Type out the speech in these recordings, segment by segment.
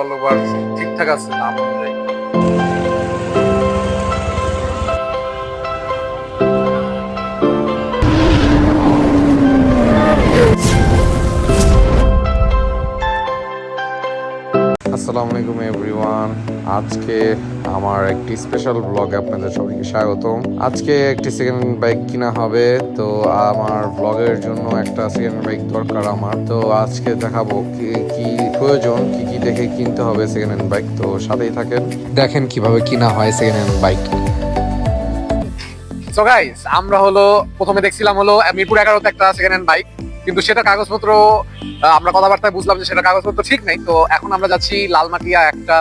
Follower ঠিকঠাক আছে দাম অনুযায়ী। আসসালামু আলাইকুম এভরিওয়ান। আজকে আমার একটি স্পেশাল ব্লগে আপনাদের সবাইকে স্বাগতম। আজকে একটি সেকেন্ড হ্যান্ড বাইক কিনা হবে, তো আমার ব্লগের জন্য একটা সেকেন্ড হ্যান্ড বাইক দরকার আমার। তো আজকে দেখাবো কি কি প্রয়োজন, কি কি দেখে কিনতে হবে সেকেন্ড হ্যান্ড বাইক। তো সাথেই থাকেন, দেখেন কিভাবে কিনা হয় second hand bike. So guys, আমরা প্রথমে দেখছিলাম মিরপুর 11-তে একটা সেকেন্ড হ্যান্ড বাইক, কিন্তু সেটা কাগজপত্র আমরা কথাবার্তায় বুঝলাম যে সেটা কাগজপত্র ঠিক নাই। তো এখন আমরা যাচ্ছি লালমাটিয়া একটা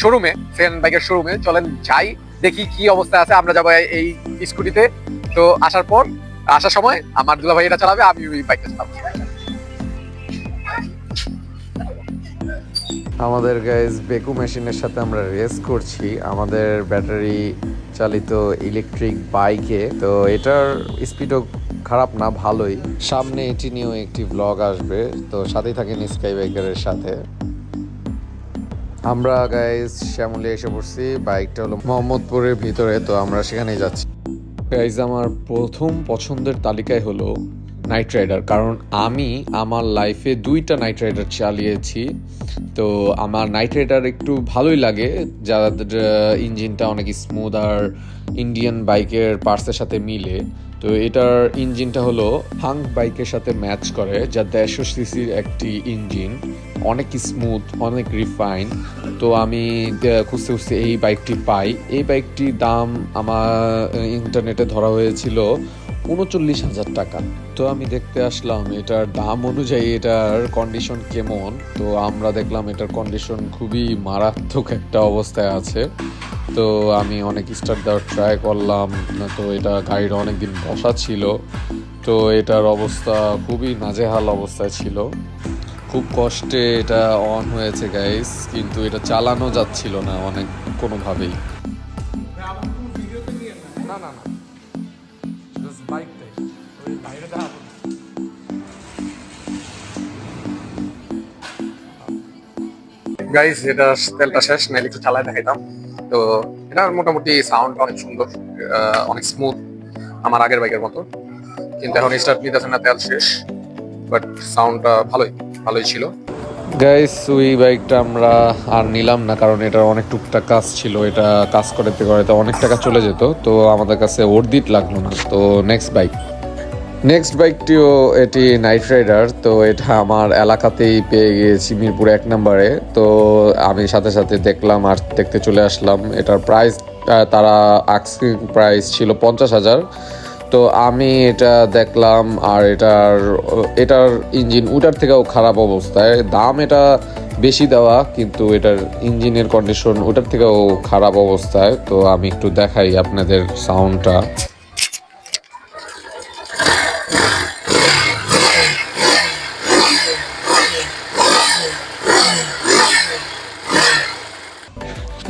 শোরুমে, সেকেন্ড বাইকের শোরুমে। চলেন যাই, দেখি কি অবস্থা আছে। আমরা যাবো এই স্কুটিতে। তো আসার সময় আমার দুলাভাই এটা চালাবে, আমি ওই বাইকটা চালাবো। আমাদের গাইস বেকু মেশিনের সাথে আমরা রেস করছি আমাদের ব্যাটারি চালিত ইলেকট্রিক বাইকে। তো এটার স্পিডও খারাপ না, ভালোই। সামনে এটি নিয়েও একটি ব্লগ আসবে, তো সাথেই থাকেন স্কাই বাইকারের সাথে। আমরা গাইস শ্যামলী এসে পড়ছি। বাইকটা হলো মোহাম্মদপুরের ভিতরে, তো আমরা সেখানেই যাচ্ছি। গাইস আমার প্রথম পছন্দের তালিকায় হলো নাইট রাইডার, কারণ আমি আমার লাইফে 2টা নাইট রাইডার চালিয়েছি। তো আমার নাইট রাইডার একটু ভালোই লাগে, যাদের ইঞ্জিনটা অনেক স্মুথ আর ইন্ডিয়ান বাইকের পার্টসের সাথে মিলে। তো এটার ইঞ্জিনটা হলো হাঙ্ক বাইকের সাথে ম্যাচ করে, যা 150 সিসির একটি ইঞ্জিন, অনেক স্মুথ, অনেক রিফাইন। তো আমি খুঁজতে এই বাইকটি পাই। এই বাইকটির দাম আমার ইন্টারনেটে ধরা হয়েছিল 39,000 টাকা। তো আমি দেখতে আসলাম এটার দাম অনুযায়ী এটার কন্ডিশন কেমন। তো আমরা দেখলাম এটার কন্ডিশন খুবই মারাত্মক একটা অবস্থায় আছে। তো আমি অনেক স্টার্ট দেওয়ার ট্রাই করলাম, তো এটা গাড়ির অনেকদিন বসা ছিল। তো এটার অবস্থা খুবই নাজেহাল অবস্থায় ছিল। খুব কষ্টে এটা অন হয়েছে গাইস, কিন্তু এটা চালানো যাচ্ছিল না কোনোভাবেই। না না না, বাইকটাই ওই বাইরে দেখাবো। গাইস এটা তেলটা শেষ, নাইলে একটু চালায় দেখাইতাম। তো এটার মোটামুটি সাউন্ড অনেক সুন্দর, অনেক স্মুথ, আমার আগের বাইকের মতো। কিন্তু এখন স্টার্ট নিতেছে না, তেল শেষ। বাট সাউন্ডটা ভালোই ছিল। গাইস ওই বাইকটা আমরা আর নিলাম না, কারণ এটার অনেক টুকটাক কাজ ছিল। এটা কাজ করতে করতে অনেক টাকা চলে যেত, তো আমাদের কাছে ওর্দিত লাগলো না। তো নেক্সট বাইকটিও এটি নাইট রাইডার। তো এটা আমার এলাকাতেই পেয়ে গিয়েছি, মিরপুর 1 নম্বরে। তো আমি সাথে সাথে দেখলাম আর দেখতে চলে আসলাম। এটার প্রাইস তারা আস্কিং প্রাইস ছিল 50,000। তো আমি এটা দেখলাম, আর এটার ইঞ্জিন ওটার থেকেও খারাপ অবস্থায়। দাম এটা বেশি দেওয়া, কিন্তু এটার ইঞ্জিনের কন্ডিশন ওটার থেকেও খারাপ অবস্থায়। তো আমি একটু দেখাই আপনাদের সাউন্ডটা।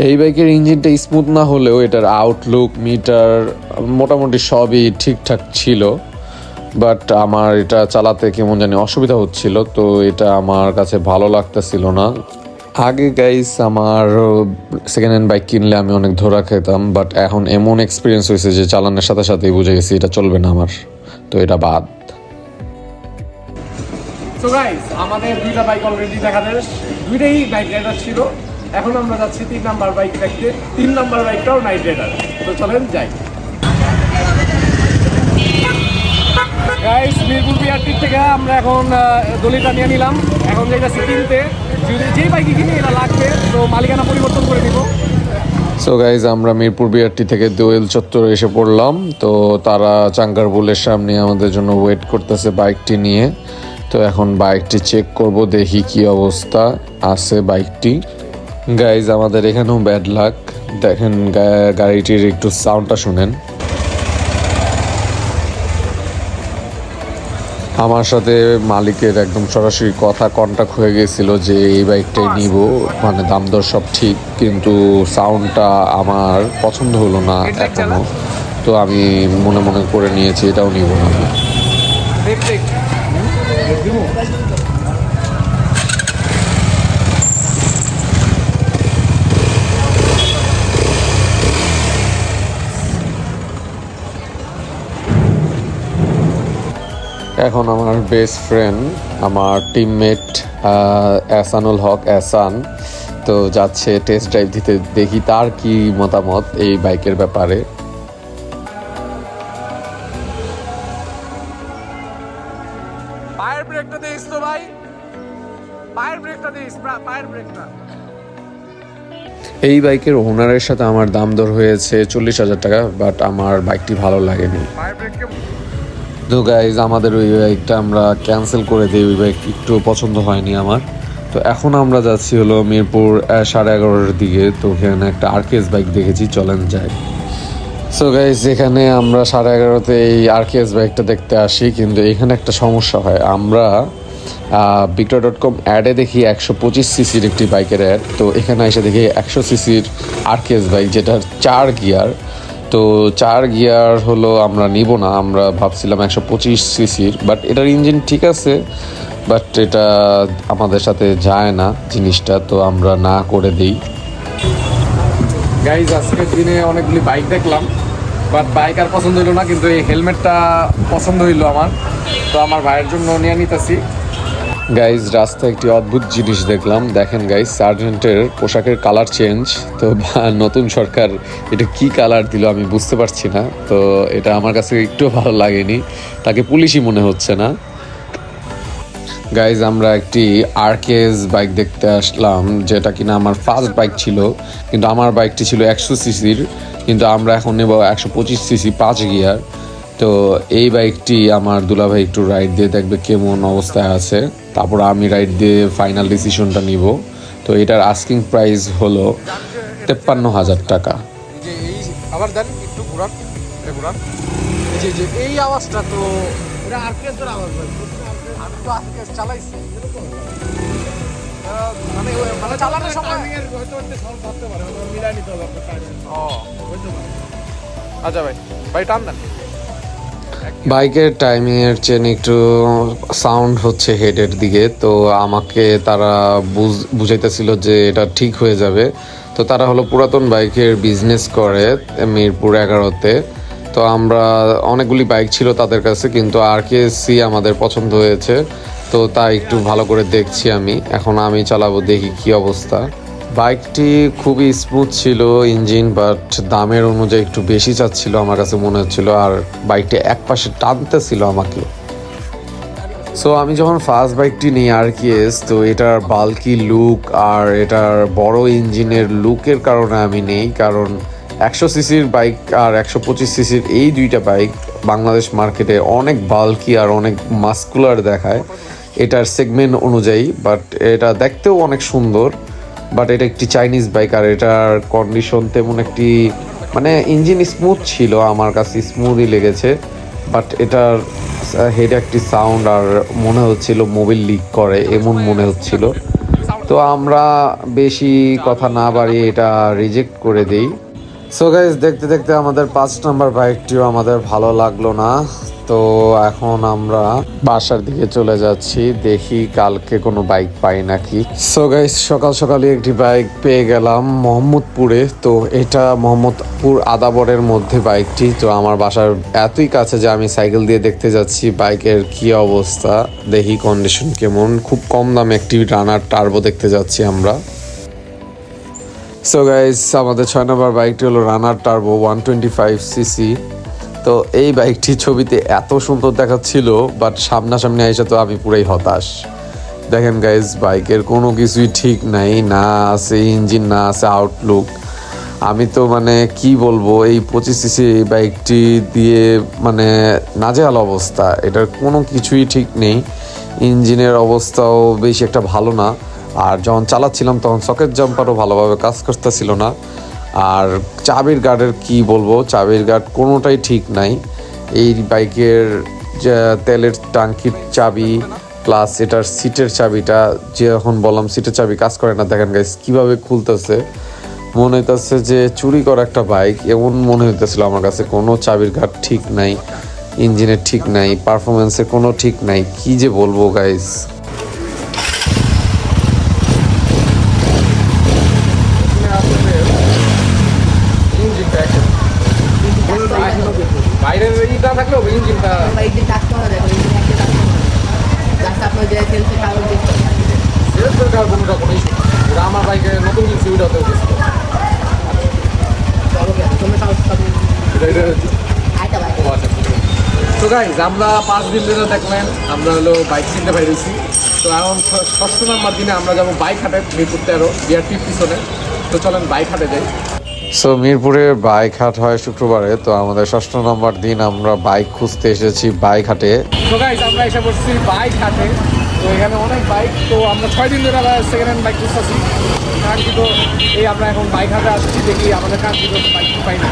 এই বাইকের ইঞ্জিনটা স্মুথ না হলেও এটার আউটলুক, মিটার মোটামুটি সবই ঠিকঠাক ছিল। বাট আমার এটা চালাতে কেমন জানি অসুবিধা হচ্ছিল, তো এটা আমার কাছে ভালো লাগতেছিল না। আগে গাইস আমার সেকেন্ড হ্যান্ড বাইক কিনলে আমি অনেক ধরা খেতাম, বাট এখন এমন এক্সপিরিয়েন্স হয়েছে যে চালানোর সাথে সাথেই বুঝে গেছি এটা চলবে না আমার, তো এটা বাদ। সো গাইস আমাদের 2টা বাইক অলরেডি দেখাদের, 2টাই নাইট রাইডার ছিল। এখন আমরা যাচ্ছি 3 নাম্বার বাইক দেখতে। 3 নাম্বার বাইকটাও নাইট রাইডার। তো চলেন যাই। গাইস মিরপুর বিআরটি থেকে আমরা এখন দলিটা নিয়ে নিলাম। এখন যাইতেছি কিনতে, যেই বাইকই কিনি এটা লাগবে, তো মালিকানা পরিবর্তন করে দিব। সো গাইজ আমরা মিরপুর বিআরটি থেকে দোয়েল চত্বরে এসে পড়লাম। তো তারা চাঙ্গার বুলের সামনে আমাদের জন্য ওয়েট করতেছে বাইকটি নিয়ে। তো এখন বাইকটি চেক করব, দেখি কি অবস্থা আছে বাইকটি। গাইজ আমাদের এখানেও ব্যাড লাক, দেখেন গাড়িটির একটু সাউন্ডটা শুনেন। আমার সাথে মালিকের একদম সরাসরি কথা কন্টাক্ট হয়ে গেছিল যে এই বাইকটাই নিব, মানে দাম দর সব ঠিক, কিন্তু সাউন্ডটা আমার পছন্দ হলো না এখনো। তো আমি মনে মনে করে নিয়েছি এটাও নিব না। এখন আমার বেস্ট ফ্রেন্ড, আমার টিমমেট এহসানুল হক এহসান তো যাচ্ছে টেস্ট ড্রাইভ দিতে, দেখি তার কি মতামত এই বাইকের ব্যাপারে। পায়ের ব্রেকটা দিস তো ভাই, পায়ের ব্রেকটা দিস, পায়ের ব্রেকটা। এই বাইকের ওনারের সাথে আমার দাম দর হয়েছে 40,000 টাকা, বাট আমার বাইকটি ভালো লাগেনি। পায়ের ব্রেককে তো গাইজ আমাদের ওই বাইকটা আমরা ক্যান্সেল করে দিই, ওই বাইক একটু পছন্দ হয়নি আমার। তো এখন আমরা যাচ্ছি হলো মিরপুর 11:30 দিকে। তো ওখানে একটা আরকেএস বাইক দেখেছি, চলেন যাই। সো গাইজ এখানে আমরা 11:30 এই আরকেএস বাইকটা দেখতে আসি, কিন্তু এখানে একটা সমস্যা হয়। আমরা victor.com অ্যাডে দেখি 125 সিসির একটি বাইকের অ্যাড, তো এখানে এসে দেখি 100 সিসির আরকেএস বাইক, যেটার 4 গিয়ার। তো 4 গিয়ার হলো আমরা নিব না, আমরা ভাবছিলাম 125 সিসির, বাট এটার ইঞ্জিন ঠিক আছে, বাট এটা আমাদের সাথে যায় না জিনিসটা, তো আমরা না করে দিই। গাইজ আজকের দিনে অনেকগুলি বাইক দেখলাম, বাট বাইক আর পছন্দ হইলো না, কিন্তু এই হেলমেটটা পছন্দ হইলো আমার, তো আমার ভাইয়ের জন্য নিয়ে নিতেছি। গাইজ রাস্তায় একটি অদ্ভুত জিনিস দেখলাম, দেখেন গাইজ সার্জেন্টের পোশাকের কালার চেঞ্জ। তো নতুন সরকার এটা কি কালার দিল আমি বুঝতে পারছি না, তো এটা আমার কাছে একটু ভালো লাগেনি, তাকে পুলিশই মনে হচ্ছে না। গাইজ আমরা একটি আরকেএস বাইক দেখতে আসলাম, যেটা কিনা আমার ফার্স্ট বাইক ছিল, কিন্তু আমার বাইকটি ছিল 100 সিসির, কিন্তু আমরা এখন নেব 125 সিসি 5 গিয়ার। তো এই বাইকটি আমার দুলাভাই একটু রাইড দিয়ে দেখবে কেমন অবস্থায় আছে, তারপর আমি রাইড দিয়ে ফাইনাল ডিসিশনটা নিব। তো এটার আস্কিং প্রাইস হলো 53,000 টাকা। যে এই আবার দেন একটু ঘুরান, ঘুরান, যে এই আওয়াজটা, তো এটা আরকেএসের আওয়াজ ভাই, আমি তো আরকেএস চালাইছি, মানে মানে চালানোর সময় হয়তো একটা সাউন্ড থাকতে পারে, মিলাই নিতে হবে আপনার টাইম। হইতে পারে। আচ্ছা ভাই, ভাই টান দেন। বাইকের টাইমিংয়ের চেন একটু সাউন্ড হচ্ছে হেডের দিকে, তো আমাকে তারা বুঝাইতেছিল যে এটা ঠিক হয়ে যাবে। তো তারা হলো পুরাতন বাইকের বিজনেস করে মিরপুর 11-তে। তো আমরা অনেকগুলি বাইক ছিল তাদের কাছে, কিন্তু আরকেএসই আমাদের পছন্দ হয়েছে, তো তাই একটু ভালো করে দেখছি আমি। এখন আমি চালাবো, দেখি কি অবস্থা। বাইকটি খুবই স্মুথ ছিল ইঞ্জিন, বাট দামের অনুযায়ী একটু বেশি চাচ্ছিল আমার কাছে মনে হচ্ছিল, আর বাইকটি এক পাশে টানতেছিল আমাকে। সো আমি যখন ফার্স্ট বাইকটি নিই আরকেএস, তো এটার বাল্কি লুক আর এটার বড় ইঞ্জিনের লুকের কারণে আমি নেই, কারণ 100 সিসির বাইক আর 125 সিসির এই দুইটা বাইক বাংলাদেশ মার্কেটে অনেক বাল্কি আর অনেক মাস্কুলার দেখায় এটার সেগমেন্ট অনুযায়ী, বাট এটা দেখতেও অনেক সুন্দর। বাট এটা একটি চাইনিজ বাইক, আর এটার কন্ডিশন তেমন একটি, মানে ইঞ্জিন স্মুথ ছিল, আমার কাছে স্মুথই লেগেছে, বাট এটার হেড একটি সাউন্ড আর মনে হচ্ছিল মোবিল লিক করে এমন মনে হচ্ছিল। তো আমরা বেশি কথা না বাড়িয়ে এটা রিজেক্ট করে দিই। সো গাইজ দেখতে দেখতে আমাদের 5 নম্বর বাইকটিও আমাদের ভালো লাগলো না, তো এখন আমরা বাসার দিকে চলে যাচ্ছি, দেখি কালকে কোনো বাইক পাই নাকি। সো গাইজ সকাল সকালই একটি বাইক পেয়ে গেলাম মোহাম্মদপুরে। তো এটা মোহাম্মদপুর আদাবরের মধ্যে বাইকটি, তো আমার বাসার এতই কাছে যে আমি সাইকেল দিয়ে দেখতে যাচ্ছি বাইকের কি অবস্থা, দেখি কন্ডিশন কেমন। খুব কম দামে একটি রানার টার্বো দেখতে যাচ্ছি আমরা। সো গাইজ আমাদের 6 নম্বর বাইকটি হলো রানার টার্বো 125 সিসি। তো এই বাইকটি ছবিতে এত সুন্দর দেখাচ্ছিল, বাট সামনাসামনি এসে তো আমি পুরাই হতাশ। দেখেন গাইজ বাইকের কোনো কিছুই ঠিক নাই, না আছে ইঞ্জিন, না আছে আউটলুক। আমি তো মানে কি বলবো, এই 25 সিসি বাইকটি দিয়ে মানে নাজেহাল অবস্থা, এটার কোনো কিছুই ঠিক নেই। ইঞ্জিনের অবস্থাও বেশি একটা ভালো না, আর যখন চালাচ্ছিলাম তখন সকেট জাম্পারও ভালোভাবে কাজ করতেছিল না। আর চাবির গার্ডের কি বলবো, চাবির গার্ড কোনোটাই ঠিক নাই। এই বাইকের যে তেলের ট্যাঙ্কির চাবি প্লাস এটার সিটের চাবিটা, যখন বললাম সিটের চাবি কাজ করে না, দেখেন গাইস কীভাবে খুলতেছে, মনে হইতেছে যে চুরি করা একটা বাইক এমন মনে হইতেছিল আমার কাছে। কোনো চাবির গার্ড ঠিক নাই, ইঞ্জিনের ঠিক নাই, পারফরমেন্সের কোনো ঠিক নাই, কি যে বলবো গাইস। বাইরের ইটা থাকলেও ইঞ্জিনটা গাইজ আমরা 5 দিন ধরে দেখলেন আমরা হলো বাইক কিনতে পাইছি। তো এখন 6ষ্ঠ নাম্বার দিনে আমরা যাবো বাইক হাটে, মিরপুর 13 বিআরটির পিছনে। তো চলেন বাইক হাটে যাই। সো মিরপুরে বাইক হাট হয় শুক্রবারে, তো আমাদের 6ষ্ঠ নম্বর দিন আমরা বাইক খুঁজতে এসেছি বাইক হাটে। তো গাইজ আমরা এসে পড়ছি বাইক হাটে। তো এখানে অনেক বাইক, তো আমরা 6 দিন ধরে সেকেন্ড হ্যান্ড বাইক খুঁজতেছি। কাঙ্ক্ষিত এই আমরা এখন বাইক হাটে আসছি, দেখি আমাদের কাঙ্ক্ষিত বাইক পাই না।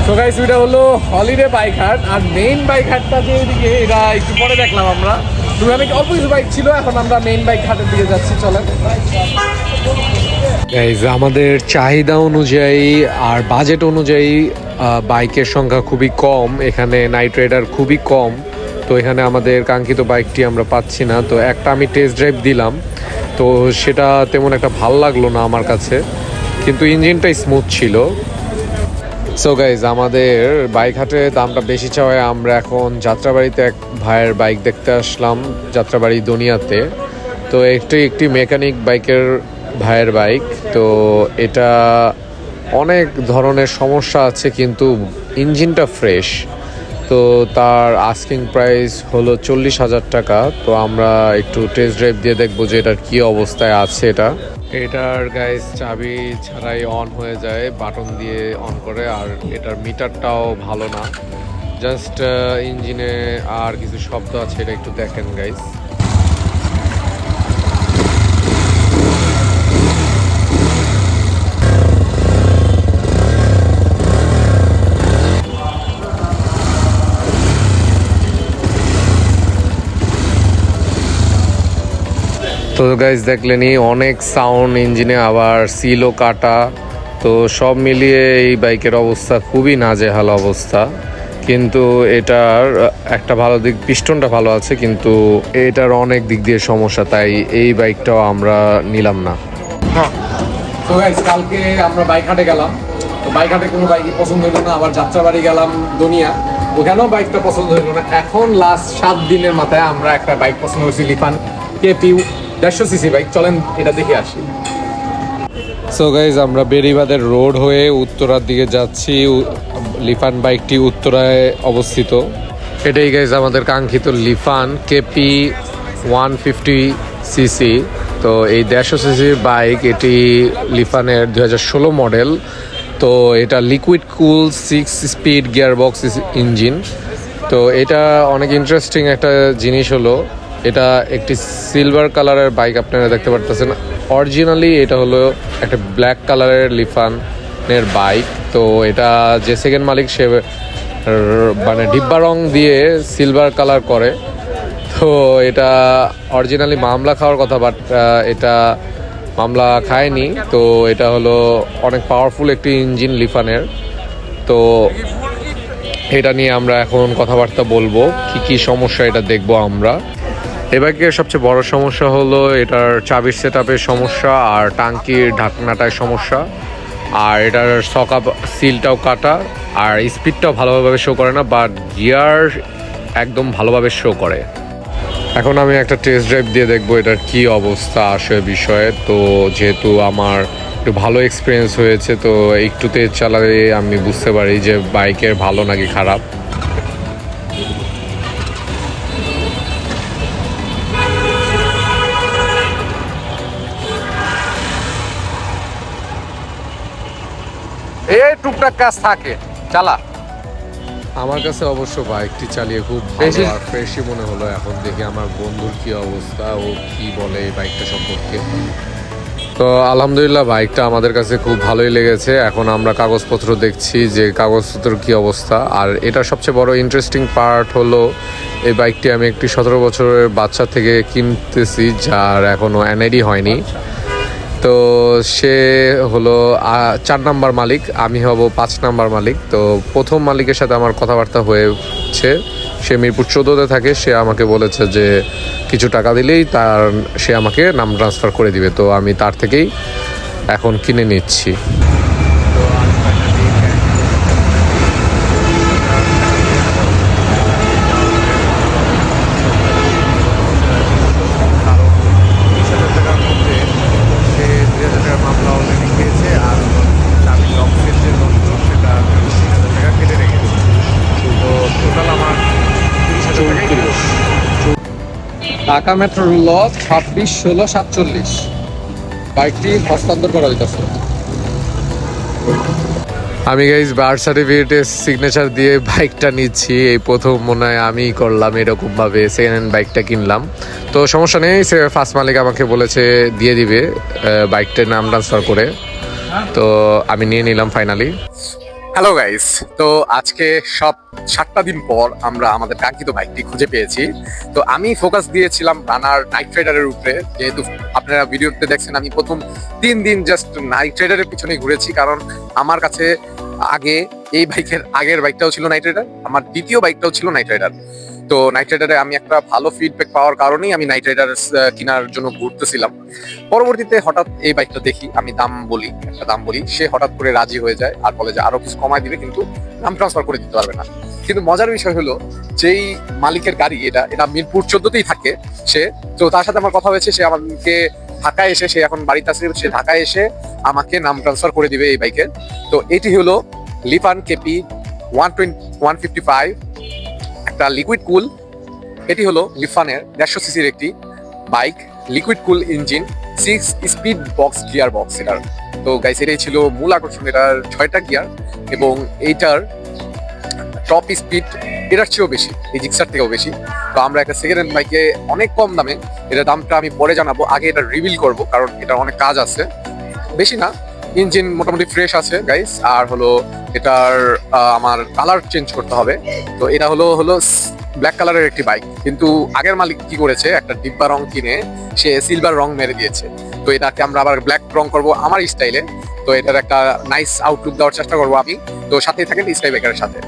তো গাইস এটা হলো হলিডে বাইক হাট, আর মেইন বাইক হাটটা যে এদিকে, এটা একটু পরে দেখলাম আমরা। দুখানে অল্প কিছু বাইক ছিল, এখন আমরা মেইন বাইক হাটের দিকে যাচ্ছি, চলেন। গাইজ আমাদের চাহিদা অনুযায়ী আর বাজেট অনুযায়ী বাইকের সংখ্যা খুবই কম, এখানে নাইট রাইডার খুবই কম। তো এখানে আমাদের কাঙ্ক্ষিত বাইকটি আমরা পাচ্ছি না। তো একটা আমি টেস্ট ড্রাইভ দিলাম, তো সেটা তেমন একটা ভাল লাগলো না আমার কাছে, কিন্তু ইঞ্জিনটাই স্মুথ ছিল। সো গাইজ আমাদের বাইক হাটে দামটা বেশি চাওয়ায় আমরা এখন যাত্রাবাড়িতে এক ভাইয়ের বাইক দেখতে আসলাম, যাত্রাবাড়ি দুনিয়াতে। তো একটি মেকানিক বাইকের ভাইয়ের বাইক। তো এটা অনেক ধরনের সমস্যা আছে, কিন্তু ইঞ্জিনটা ফ্রেশ। তো তার আস্কিং প্রাইস হলো 40,000 টাকা। তো আমরা একটু টেস্ট ড্রাইভ দিয়ে দেখবো যে এটার কী অবস্থায় আছে। এটার গাইস চাবি ছাড়াই অন হয়ে যায়, বাটন দিয়ে অন করে। আর এটার মিটারটাও ভালো না, জাস্ট ইঞ্জিনে আর কিছু শব্দ আছে, এটা একটু দেখেন গাইস। তো গাইজ দেখলেনি অনেক সাউন্ড ইঞ্জিনে, আবার সিলও কাটা। তো সব মিলিয়ে এই বাইকের অবস্থা খুবই নাজেহাল অবস্থা। কিন্তু এটার একটা ভালো দিক, পিস্টনটা ভালো আছে, কিন্তু এটার অনেক দিক দিয়ে সমস্যা, তাই এই বাইকটাও আমরা নিলাম না। তো গাইস কালকে আমরা বাইক হাটে গেলাম, তো বাইক হাটে কোনো বাইকই পছন্দ হলো না। আবার যাত্রাবাড়ি গেলাম দুনিয়া, ওখানেও বাইকটা পছন্দ হলো না। এখন লাস্ট 7 দিনের মাথায় আমরা একটা বাইক পছন্দ হয়েছি, লিফান কেপি 150 সিসি বাইক। চলেন এটা দেখে আসি। সো গাইজ আমরা বেরিবাদের রোড হয়ে উত্তরার দিকে যাচ্ছি। লিফান বাইকটি উত্তরায় অবস্থিত। এটাই গাইজ আমাদের কাঙ্ক্ষিত লিফান কেপি 150 সিসি। তো এই 150 সিসির বাইক, এটি লিফানের 2016 মডেল। তো এটা লিকুইড কুল 6 স্পিড গিয়ারবক্স ইঞ্জিন। তো এটা অনেক ইন্টারেস্টিং একটা জিনিস হলো, এটা একটি সিলভার কালারের বাইক, আপনারা দেখতে পারতেছেন। অরিজিনালি এটা হলো একটা ব্ল্যাক কালারের লিফানের বাইক। তো এটা যে সেকেন্ড মালিক, সে মানে ডিব্বা রং দিয়ে সিলভার কালার করে। তো এটা অরিজিনালি মামলা খাওয়ার কথা, বাট এটা মামলা খায়নি। তো এটা হলো অনেক পাওয়ারফুল একটি ইঞ্জিন লিফানের। তো এটা নিয়ে আমরা এখন কথাবার্তা বলবো, কি সমস্যা এটা দেখবো আমরা। এই বাইকের সবচেয়ে বড় সমস্যা হলো এটার চাবির সেটআপের সমস্যা, আর টাঙ্কির ঢাকনাটায় সমস্যা, আর এটার সকাপ সিলটাও কাটা, আর স্পিডটাও ভালোভাবে শো করে না, বাট গিয়ার একদম ভালোভাবে শো করে। এখন আমি একটা টেস্ট ড্রাইভ দিয়ে দেখবো এটার কি অবস্থা আসে বিষয়ে। তো যেহেতু আমার একটু ভালো এক্সপিরিয়েন্স হয়েছে, তো একটুতে চালালে আমি বুঝতে পারি যে বাইকের ভালো নাকি খারাপ। এই টুকটাক কাজ থাকে, চালা। আমার কাছে অবশ্য বাইকটি চালিয়ে খুব ভালো আর ফ্রেশই মনে হলো। এখন দেখি আমার বন্ধুর কি অবস্থা, ও কি বলে এই বাইকটা সম্পর্কে। তো আলহামদুলিল্লাহ বাইকটা আমাদের কাছে খুব ভালোই লেগেছে। এখন আমরা কাগজপত্র দেখছি যে কাগজপত্র কি অবস্থা। আর এটা সবচেয়ে বড় ইন্টারেস্টিং পার্ট হলো, এই বাইকটি আমি একটি 17 বছরের বাচ্চা থেকে কিনতেছি, যার এখনও এনআইডি হয়নি। তো সে হলো 4 নাম্বার মালিক, আমি হব 5 নাম্বার মালিক। তো প্রথম মালিকের সাথে আমার কথাবার্তা হয়েছে, সে মিরপুর 14-তে থাকে। সে আমাকে বলেছে যে কিছু টাকা দিলেই সে আমাকে নাম ট্রান্সফার করে দিবে। তো আমি তার থেকেই এখন কিনে নিচ্ছি। ঢাকা মেট্রোর ল 26-16-47 বাইকটি হস্তান্তর করা হইতেছে। আমি গাইজ বার্থ সার্টিফিকেটে সিগনেচার দিয়ে বাইকটা নিচ্ছি, এই প্রথম মনে হয় আমি করলাম এরকম ভাবে সেকেন্ড হ্যান্ড বাইকটা কিনলাম। তো সমস্যা নেই, সে ফার্স্ট মালিক আমাকে বলেছে দিয়ে দিবে বাইকটার নাম ট্রান্সফার করে, তো আমি নিয়ে নিলাম ফাইনালি। হ্যালো গাইস, তো আজকে সব 7টা দিন পর আমরা আমাদের কাঙ্ক্ষিত বাইকটি খুঁজে পেয়েছি। তো আমি ফোকাস দিয়েছিলাম রানার নাইট রাইডারের উপরে, যেহেতু আপনারা ভিডিওতে দেখছেন আমি প্রথম 3 দিন জাস্ট নাইট রাইডারের পিছনে ঘুরেছি, কারণ আমার কাছে আগে এই বাইকের আগের বাইকটাও ছিল নাইট রাইডার, আমার দ্বিতীয় বাইকটাও ছিল নাইট রাইডার। তো নাইট রাইডারে আমি একটা ভালো ফিডব্যাক পাওয়ার কারণেই আমি নাইট রাইডার কেনার জন্য ঘুরতেছিলাম। পরবর্তীতে হঠাৎ এই বাইকটা দেখি, আমি একটা দাম বলি, সে হঠাৎ করে রাজি হয়ে যায় আর বলে যে আরো কিছু কমায় দিবে, কিন্তু নাম ট্রান্সফার করে দিতে পারবে না। কিন্তু মজার বিষয় হলো, যেই মালিকের গাড়ি এটা মিরপুর 14তেই থাকে সে, তো তার সাথে আমার কথা হয়েছে, সে আমাকে ঢাকায় এসে, সে এখন বাড়িতে আছে, সে ঢাকায় এসে আমাকে নাম ট্রান্সফার করে দিবে এই বাইকের। তো এটি হলো লিফান কেপি 155, একটা লিকুইড কুল। এটি হলো লিফানের 150 সিসির একটি বাইক, লিকুইড কুল engine, 6 speed box gear box এটার। তো গাইস, এটাই ছিল মূল আকর্ষণ, এটার 6টা গিয়ার এবং এইটার টপ স্পিড এটার চেয়েও বেশি, এই জিক্সার থেকেও বেশি। তো আমরা একটা সেকেন্ড হ্যান্ড বাইকে অনেক কম দামে, এটার দামটা আমি পরে জানাবো, আগে এটা রিভিল করব, কারণ এটার অনেক কাজ আছে, বেশি না। ইঞ্জিন মোটামুটি ফ্রেশ আছে গাইস, আর হলো এটার আমার কালার চেঞ্জ করতে হবে। তো এটা হলো ব্ল্যাক কালারের একটি বাইক, কিন্তু আগের মালিক কি করেছে, একটা ডিব্বা রং কিনে সে সিলভার রং মেরে দিয়েছে। তো এটাকে আমরা আবার ব্ল্যাক রং করব আমার স্টাইলে। তো এটার একটা নাইস আউটলুক দেওয়ার চেষ্টা করবো আমি। তো সাথেই থাকেন স্কাই বাইকারের সাথে।